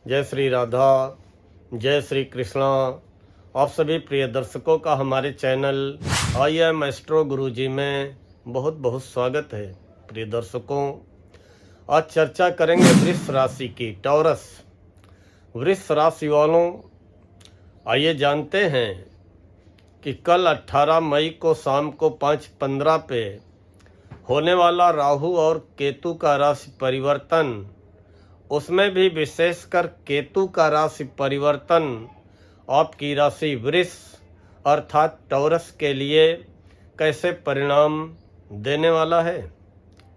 जय श्री राधा, जय श्री कृष्णा। आप सभी प्रिय दर्शकों का हमारे चैनल आई एम एस्ट्रो गुरुजी में बहुत बहुत स्वागत है। प्रिय दर्शकों, आज चर्चा करेंगे वृष राशि की, टॉरस। वृष राशि वालों, आइए जानते हैं कि कल 18 मई को शाम को 5:15 पे होने वाला राहु और केतु का राशि परिवर्तन, उसमें भी विशेषकर केतु का राशि परिवर्तन आपकी राशि वृष अर्थात टॉरस के लिए कैसे परिणाम देने वाला है।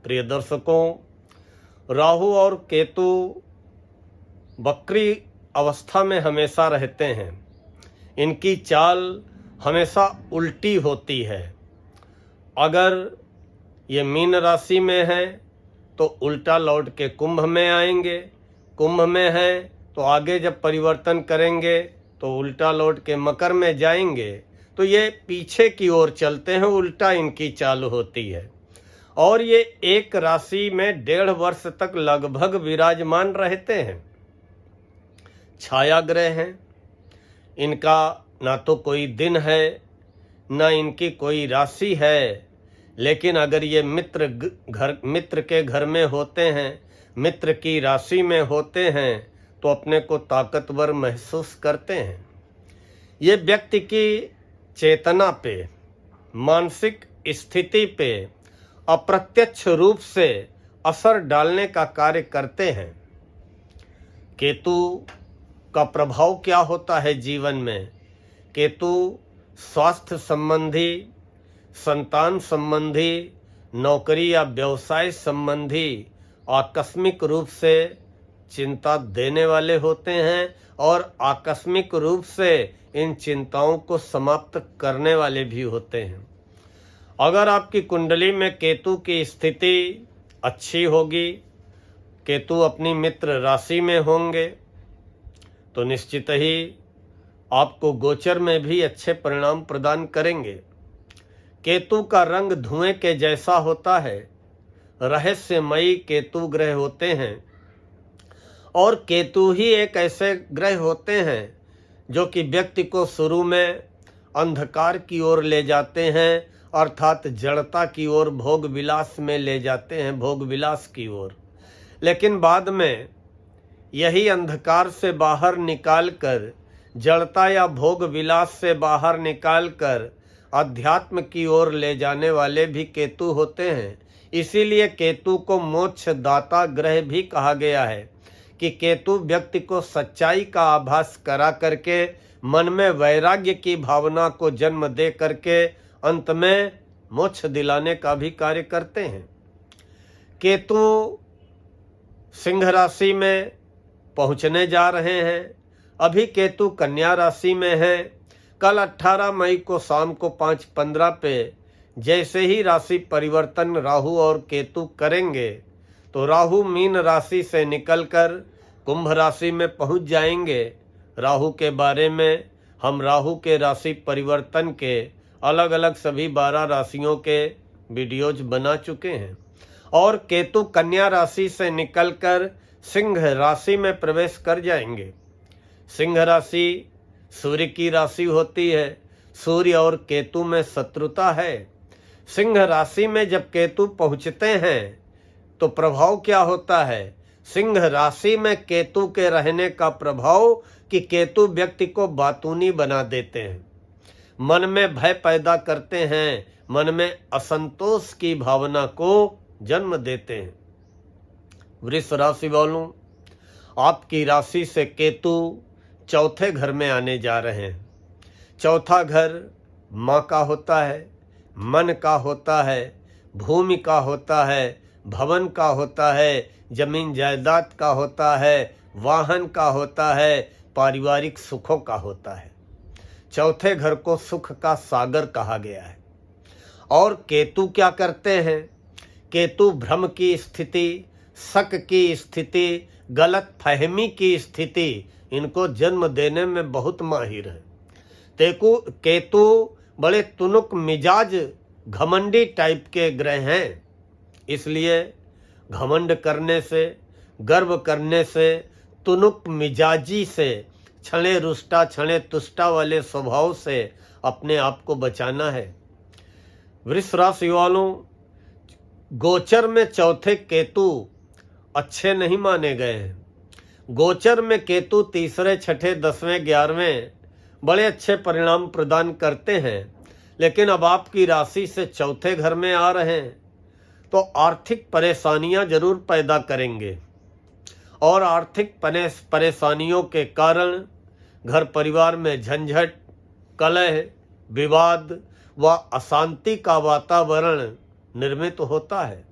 प्रिय दर्शकों, राहु और केतु वक्री अवस्था में हमेशा रहते हैं। इनकी चाल हमेशा उल्टी होती है। अगर ये मीन राशि में है तो उल्टा लौट के कुंभ में आएंगे, कुंभ में है तो आगे जब परिवर्तन करेंगे तो उल्टा लौट के मकर में जाएंगे। तो ये पीछे की ओर चलते हैं, उल्टा इनकी चाल होती है। और ये एक राशि में 1.5 वर्ष तक लगभग विराजमान रहते हैं। छाया ग्रह हैं, इनका ना तो कोई दिन है ना इनकी कोई राशि है। लेकिन अगर ये मित्र के घर में होते हैं, मित्र की राशि में होते हैं तो अपने को ताकतवर महसूस करते हैं। ये व्यक्ति की चेतना पे, मानसिक स्थिति पे अप्रत्यक्ष रूप से असर डालने का कार्य करते हैं। केतु का प्रभाव क्या होता है जीवन में? केतु स्वास्थ्य संबंधी, संतान संबंधी, नौकरी या व्यवसाय संबंधी आकस्मिक रूप से चिंता देने वाले होते हैं और आकस्मिक रूप से इन चिंताओं को समाप्त करने वाले भी होते हैं। अगर आपकी कुंडली में केतु की स्थिति अच्छी होगी, केतु अपनी मित्र राशि में होंगे, तो निश्चित ही आपको गोचर में भी अच्छे परिणाम प्रदान करेंगे। केतु का रंग धुएं के जैसा होता है। रहस्यमयी केतु ग्रह होते हैं और केतु ही एक ऐसे ग्रह होते हैं जो कि व्यक्ति को शुरू में अंधकार की ओर ले जाते हैं, अर्थात जड़ता की ओर, भोग विलास में ले जाते हैं, भोग विलास की ओर। लेकिन बाद में यही अंधकार से बाहर निकालकर, जड़ता या भोग विलास से बाहर निकालकर अध्यात्म की ओर ले जाने वाले भी केतु होते हैं। इसीलिए केतु को मोक्षदाता ग्रह भी कहा गया है कि केतु व्यक्ति को सच्चाई का आभास करा करके मन में वैराग्य की भावना को जन्म दे करके अंत में मोक्ष दिलाने का भी कार्य करते हैं। केतु सिंह राशि में पहुंचने जा रहे हैं। अभी केतु कन्या राशि में है। कल 18 मई को शाम को 5:15 पे जैसे ही राशि परिवर्तन राहु और केतु करेंगे तो राहु मीन राशि से निकलकर कुंभ राशि में पहुंच जाएंगे। राहु के बारे में हम राहु के राशि परिवर्तन के अलग अलग सभी 12 राशियों के वीडियोज बना चुके हैं। और केतु कन्या राशि से निकलकर सिंह राशि में प्रवेश कर जाएंगे। सिंह राशि सूर्य की राशि होती है। सूर्य और केतु में शत्रुता है। सिंह राशि में जब केतु पहुंचते हैं तो प्रभाव क्या होता है? सिंह राशि में केतु के रहने का प्रभाव कि केतु व्यक्ति को बातूनी बना देते हैं, मन में भय पैदा करते हैं, मन में असंतोष की भावना को जन्म देते हैं। वृष राशि वालों, आपकी राशि से केतु चौथे घर में आने जा रहे हैं। चौथा घर माँ का होता है, मन का होता है, भूमि का होता है, भवन का होता है, जमीन जायदाद का होता है, वाहन का होता है, पारिवारिक सुखों का होता है। चौथे घर को सुख का सागर कहा गया है। और केतु क्या करते हैं? केतु भ्रम की स्थिति, शक की स्थिति, गलत फहमी की स्थिति, इनको जन्म देने में बहुत माहिर है। केतु बड़े तुनुक मिजाज, घमंडी टाइप के ग्रह हैं। इसलिए घमंड करने से, गर्व करने से, तुनुक मिजाजी से, छणे रुष्टा छणे तुष्टा वाले स्वभाव से अपने आप को बचाना है। वृष राशि वालों, गोचर में चौथे केतु अच्छे नहीं माने गए हैं। गोचर में केतु तीसरे, छठे, 10वें, 11वें बड़े अच्छे परिणाम प्रदान करते हैं, लेकिन अब आपकी राशि से चौथे घर में आ रहे हैं तो आर्थिक परेशानियां जरूर पैदा करेंगे और आर्थिक परेशानियों के कारण घर परिवार में झंझट, कलह, विवाद व अशांति का वातावरण निर्मित होता है।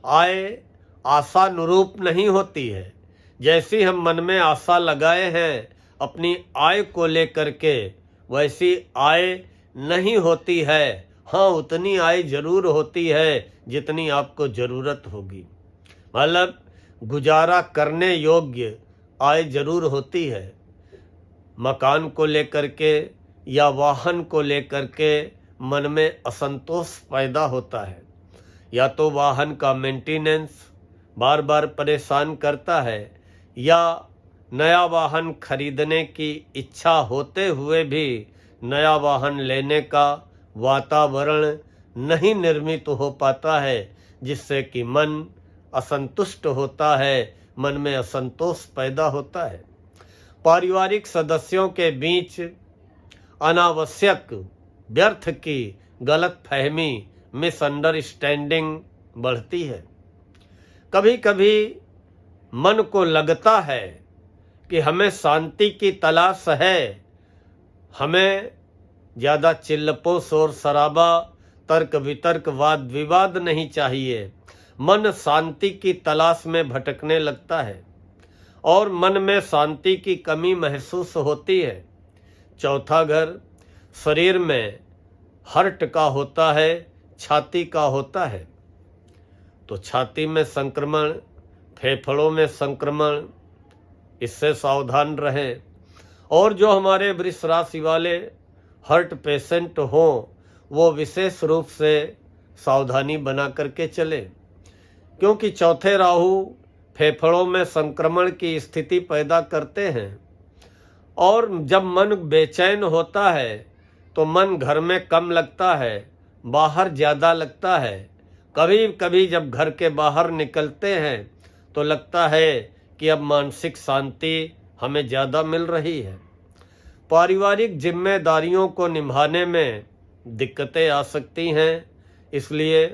आय आशानुरूप नहीं होती है। जैसी हम मन में आशा लगाए हैं अपनी आय को लेकर के, वैसी आय नहीं होती है। हाँ, उतनी आय जरूर होती है जितनी आपको ज़रूरत होगी। मतलब गुजारा करने योग्य आय जरूर होती है। मकान को लेकर के या वाहन को लेकर के मन में असंतोष पैदा होता है। या तो वाहन का मेंटेनेंस बार बार परेशान करता है, या नया वाहन खरीदने की इच्छा होते हुए भी नया वाहन लेने का वातावरण नहीं निर्मित हो पाता है, जिससे कि मन असंतुष्ट होता है, मन में असंतोष पैदा होता है। पारिवारिक सदस्यों के बीच अनावश्यक व्यर्थ की गलतफहमी, मिसअंडरस्टैंडिंग बढ़ती है। कभी कभी मन को लगता है कि हमें शांति की तलाश है, हमें ज़्यादा चिल्लपो शोर शराबा, तर्क वितर्क, वाद विवाद नहीं चाहिए। मन शांति की तलाश में भटकने लगता है और मन में शांति की कमी महसूस होती है। चौथा घर शरीर में हर्ट का होता है, छाती का होता है, तो छाती में संक्रमण, फेफड़ों में संक्रमण, इससे सावधान रहें। और जो हमारे वृष राशि वाले हार्ट पेशेंट हों, वो विशेष रूप से सावधानी बना करके चले, क्योंकि चौथे राहु फेफड़ों में संक्रमण की स्थिति पैदा करते हैं। और जब मन बेचैन होता है तो मन घर में कम लगता है, बाहर ज़्यादा लगता है। कभी कभी जब घर के बाहर निकलते हैं तो लगता है कि अब मानसिक शांति हमें ज़्यादा मिल रही है। पारिवारिक जिम्मेदारियों को निभाने में दिक्कतें आ सकती हैं, इसलिए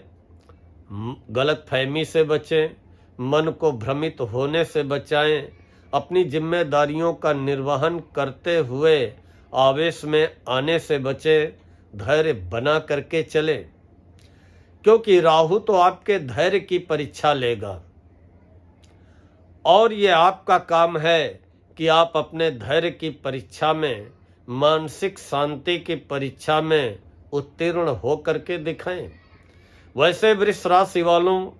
गलतफहमी से बचें, मन को भ्रमित होने से बचाएं, अपनी जिम्मेदारियों का निर्वहन करते हुए आवेश में आने से बचें, धैर्य बना करके चले, क्योंकि राहु तो आपके धैर्य की परीक्षा लेगा और ये आपका काम है कि आप अपने धैर्य की परीक्षा में, मानसिक शांति की परीक्षा में उत्तीर्ण हो करके दिखाएं। वैसे वृष राशि वालों,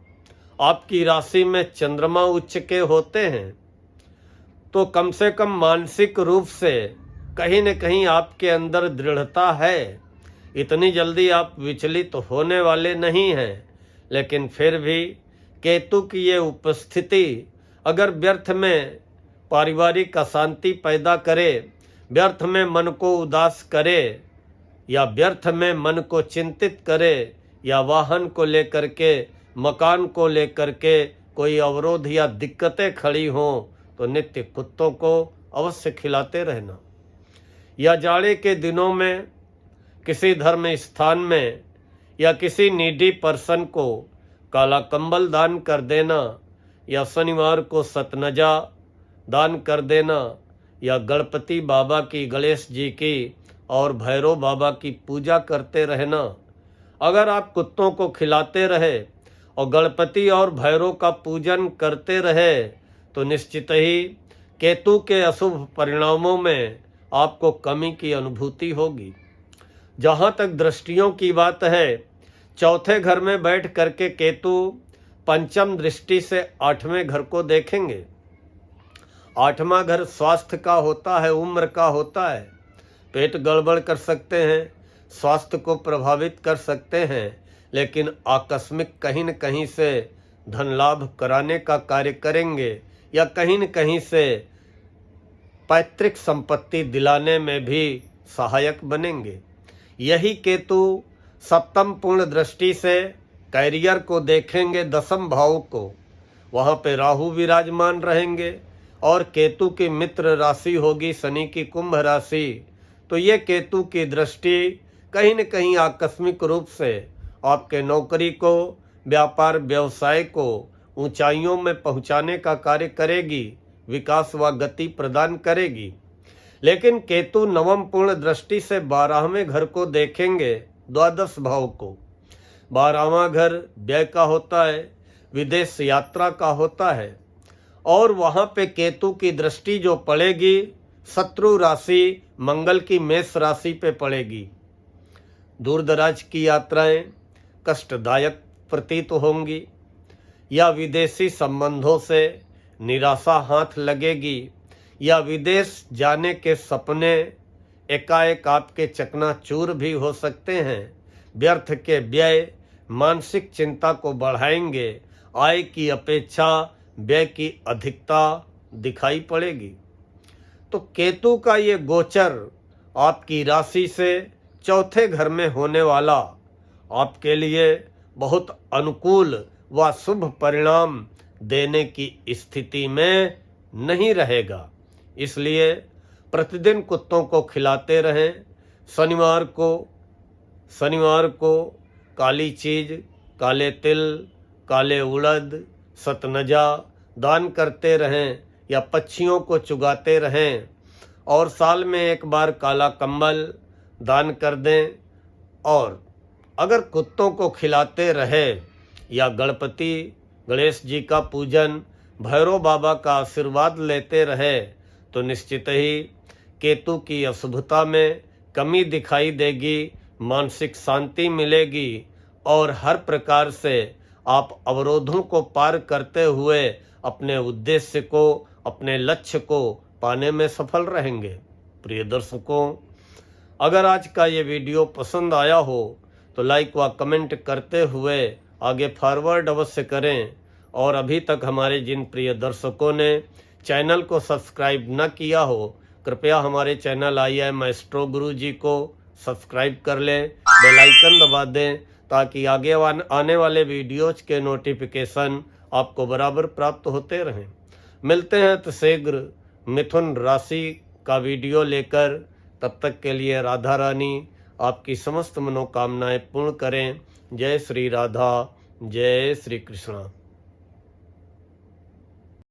आपकी राशि में चंद्रमा उच्च के होते हैं तो कम से कम मानसिक रूप से कहीं न कहीं आपके अंदर दृढ़ता है। इतनी जल्दी आप विचलित होने वाले नहीं हैं, लेकिन फिर भी केतु की ये उपस्थिति अगर व्यर्थ में पारिवारिक अशांति पैदा करे, व्यर्थ में मन को उदास करे, या व्यर्थ में मन को चिंतित करे, या वाहन को लेकर के, मकान को लेकर के कोई अवरोध या दिक्कतें खड़ी हों, तो नित्य कुत्तों को अवश्य खिलाते रहना। या जाड़े के दिनों में किसी धर्म स्थान में या किसी नीडी पर्सन को काला कंबल दान कर देना, या शनिवार को सतनजा दान कर देना, या गणपति बाबा की, गणेश जी की और भैरव बाबा की पूजा करते रहना। अगर आप कुत्तों को खिलाते रहे और गणपति और भैरव का पूजन करते रहे तो निश्चित ही केतु के अशुभ परिणामों में आपको कमी की अनुभूति होगी। जहाँ तक दृष्टियों की बात है, चौथे घर में बैठ करके केतु पंचम दृष्टि से 8वें घर को देखेंगे। 8वां घर स्वास्थ्य का होता है, उम्र का होता है। पेट गड़बड़ कर सकते हैं, स्वास्थ्य को प्रभावित कर सकते हैं, लेकिन आकस्मिक कहीं न कहीं से धन लाभ कराने का कार्य करेंगे। या कहीं न कहीं से पैतृक संपत्ति दिलाने में भी सहायक बनेंगे। यही केतु सप्तम पूर्ण दृष्टि से कैरियर को देखेंगे, दसम भाव को, वहाँ पे राहु विराजमान रहेंगे और केतु की मित्र राशि होगी शनि की कुंभ राशि। तो ये केतु की दृष्टि कहीं न कहीं आकस्मिक रूप से आपके नौकरी को, व्यापार व्यवसाय को ऊंचाइयों में पहुंचाने का कार्य करेगी, विकास व गति प्रदान करेगी। लेकिन केतु नवम पूर्ण दृष्टि से 12वें घर को देखेंगे, द्वादश भाव को। 12वां घर व्यय का होता है, विदेश यात्रा का होता है, और वहाँ पे केतु की दृष्टि जो पड़ेगी शत्रु राशि मंगल की मेष राशि पे पड़ेगी। दूर दराज की यात्राएं कष्टदायक प्रतीत होंगी या विदेशी संबंधों से निराशा हाथ लगेगी या विदेश जाने के सपने एकाएक आपके चकनाचूर भी हो सकते हैं। व्यर्थ के व्यय मानसिक चिंता को बढ़ाएंगे। आय की अपेक्षा व्यय की अधिकता दिखाई पड़ेगी। तो केतु का ये गोचर आपकी राशि से चौथे घर में होने वाला आपके लिए बहुत अनुकूल व शुभ परिणाम देने की स्थिति में नहीं रहेगा। इसलिए प्रतिदिन कुत्तों को खिलाते रहें। शनिवार को काली चीज, काले तिल, काले उड़द, सतनजा दान करते रहें या पक्षियों को चुगाते रहें, और साल में एक बार काला कंबल दान कर दें। और अगर कुत्तों को खिलाते रहे या गणपति गणेश जी का पूजन, भैरव बाबा का आशीर्वाद लेते रहे तो निश्चित ही केतु की अशुभता में कमी दिखाई देगी, मानसिक शांति मिलेगी और हर प्रकार से आप अवरोधों को पार करते हुए अपने उद्देश्य को, अपने लक्ष्य को पाने में सफल रहेंगे। प्रिय दर्शकों, अगर आज का ये वीडियो पसंद आया हो तो लाइक व कमेंट करते हुए आगे फॉरवर्ड अवश्य करें। और अभी तक हमारे जिन प्रिय दर्शकों ने चैनल को सब्सक्राइब न किया हो, कृपया हमारे चैनल IIM एस्ट्रो गुरुजी को सब्सक्राइब कर लें, बेल आइकन दबा दें ताकि आगे आने वाले वीडियोज के नोटिफिकेशन आपको बराबर प्राप्त होते रहें। मिलते हैं तो शीघ्र मिथुन राशि का वीडियो लेकर। तब तक के लिए राधा रानी आपकी समस्त मनोकामनाएं पूर्ण करें। जय श्री राधा, जय श्री कृष्णा।